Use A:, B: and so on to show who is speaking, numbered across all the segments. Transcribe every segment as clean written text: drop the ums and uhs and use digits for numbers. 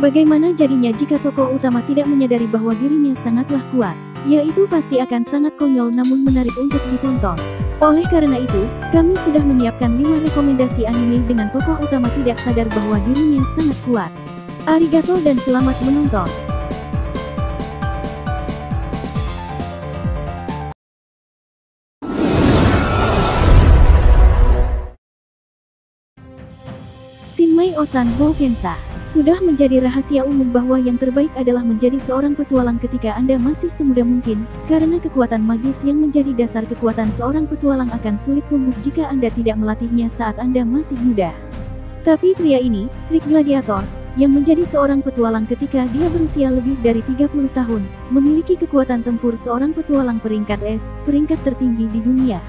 A: Bagaimana jadinya jika tokoh utama tidak menyadari bahwa dirinya sangatlah kuat? Yaitu pasti akan sangat konyol namun menarik untuk ditonton. Oleh karena itu, kami sudah menyiapkan 5 rekomendasi anime dengan tokoh utama tidak sadar bahwa dirinya sangat kuat. Arigato dan selamat menonton! Shinmei Osan Boukensa. Sudah menjadi rahasia umum bahwa yang terbaik adalah menjadi seorang petualang ketika Anda masih semuda mungkin, karena kekuatan magis yang menjadi dasar kekuatan seorang petualang akan sulit tumbuh jika Anda tidak melatihnya saat Anda masih muda. Tapi pria ini, Rick Gladiator, yang menjadi seorang petualang ketika dia berusia lebih dari 30 tahun, memiliki kekuatan tempur seorang petualang peringkat S, peringkat tertinggi di dunia.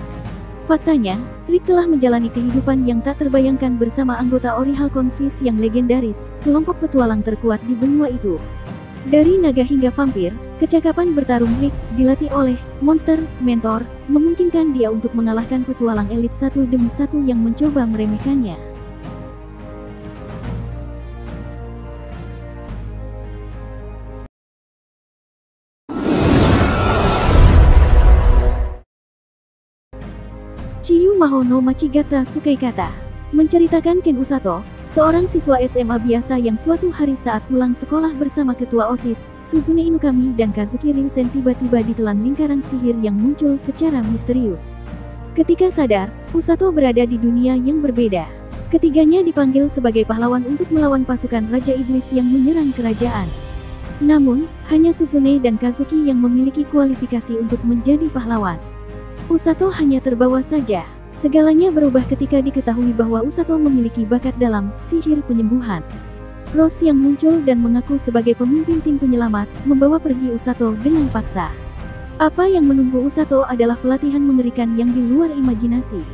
A: Faktanya, Rick telah menjalani kehidupan yang tak terbayangkan bersama anggota Ori Halcon Fish yang legendaris, kelompok petualang terkuat di benua itu. Dari naga hingga vampir, kecakapan bertarung Rick, dilatih oleh monster mentor, memungkinkan dia untuk mengalahkan petualang elit satu demi satu yang mencoba meremehkannya. Chiyu Maho no Machigata Sukeikata menceritakan Ken Usato, seorang siswa SMA biasa yang suatu hari saat pulang sekolah bersama ketua OSIS, Suzune Inukami dan Kazuki Ryusen tiba-tiba ditelan lingkaran sihir yang muncul secara misterius. Ketika sadar, Usato berada di dunia yang berbeda. Ketiganya dipanggil sebagai pahlawan untuk melawan pasukan Raja Iblis yang menyerang kerajaan. Namun, hanya Suzune dan Kazuki yang memiliki kualifikasi untuk menjadi pahlawan. Usato hanya terbawa saja. Segalanya berubah ketika diketahui bahwa Usato memiliki bakat dalam sihir penyembuhan. Rose yang muncul dan mengaku sebagai pemimpin tim penyelamat, membawa pergi Usato dengan paksa. Apa yang menunggu Usato adalah pelatihan mengerikan yang di luar imajinasi.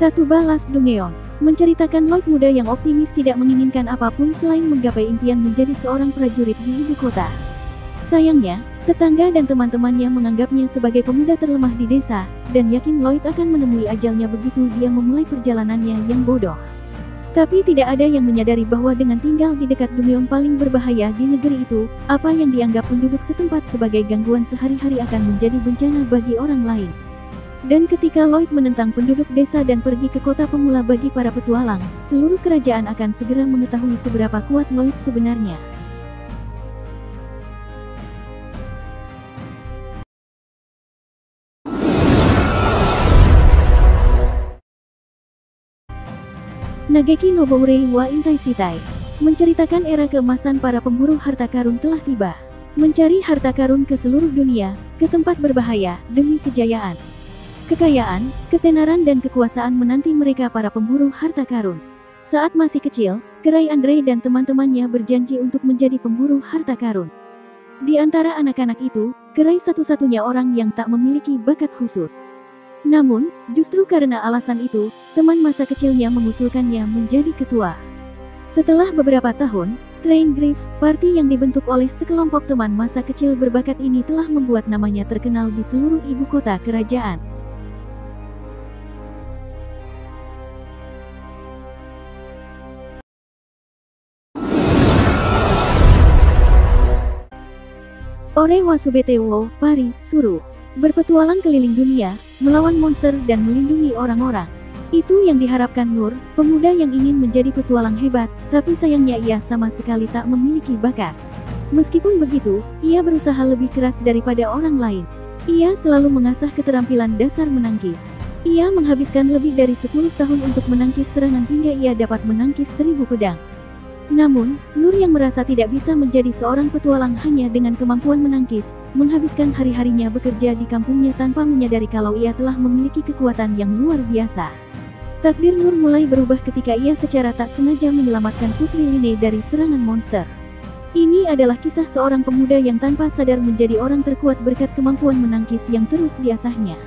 A: Tatuba Last Dungeon menceritakan Lloyd muda yang optimis tidak menginginkan apapun selain menggapai impian menjadi seorang prajurit di ibu kota. Sayangnya, tetangga dan teman-temannya menganggapnya sebagai pemuda terlemah di desa, dan yakin Lloyd akan menemui ajalnya begitu dia memulai perjalanannya yang bodoh. Tapi tidak ada yang menyadari bahwa dengan tinggal di dekat Dungeon paling berbahaya di negeri itu, apa yang dianggap penduduk setempat sebagai gangguan sehari-hari akan menjadi bencana bagi orang lain. Dan ketika Lloyd menentang penduduk desa dan pergi ke kota pemula bagi para petualang, seluruh kerajaan akan segera mengetahui seberapa kuat Lloyd sebenarnya. Nageki no Bourei wa Intaishitai menceritakan era keemasan para pemburu harta karun telah tiba. Mencari harta karun ke seluruh dunia, ke tempat berbahaya, demi kejayaan. Kekayaan, ketenaran dan kekuasaan menanti mereka para pemburu harta karun. Saat masih kecil, Kerai Andre dan teman-temannya berjanji untuk menjadi pemburu harta karun. Di antara anak-anak itu, Kerai satu-satunya orang yang tak memiliki bakat khusus. Namun, justru karena alasan itu, teman masa kecilnya mengusulkannya menjadi ketua. Setelah beberapa tahun, Strain Grief, party yang dibentuk oleh sekelompok teman masa kecil berbakat ini telah membuat namanya terkenal di seluruh ibu kota kerajaan. Ore Wasubete wo Pari Suru berpetualang keliling dunia, melawan monster dan melindungi orang-orang. Itu yang diharapkan Nur, pemuda yang ingin menjadi petualang hebat, tapi sayangnya ia sama sekali tak memiliki bakat. Meskipun begitu, ia berusaha lebih keras daripada orang lain. Ia selalu mengasah keterampilan dasar menangkis. Ia menghabiskan lebih dari 10 tahun untuk menangkis serangan hingga ia dapat menangkis 1000 pedang. Namun, Nur yang merasa tidak bisa menjadi seorang petualang hanya dengan kemampuan menangkis, menghabiskan hari-harinya bekerja di kampungnya tanpa menyadari kalau ia telah memiliki kekuatan yang luar biasa. Takdir Nur mulai berubah ketika ia secara tak sengaja menyelamatkan Putri Line dari serangan monster. Ini adalah kisah seorang pemuda yang tanpa sadar menjadi orang terkuat berkat kemampuan menangkis yang terus diasahnya.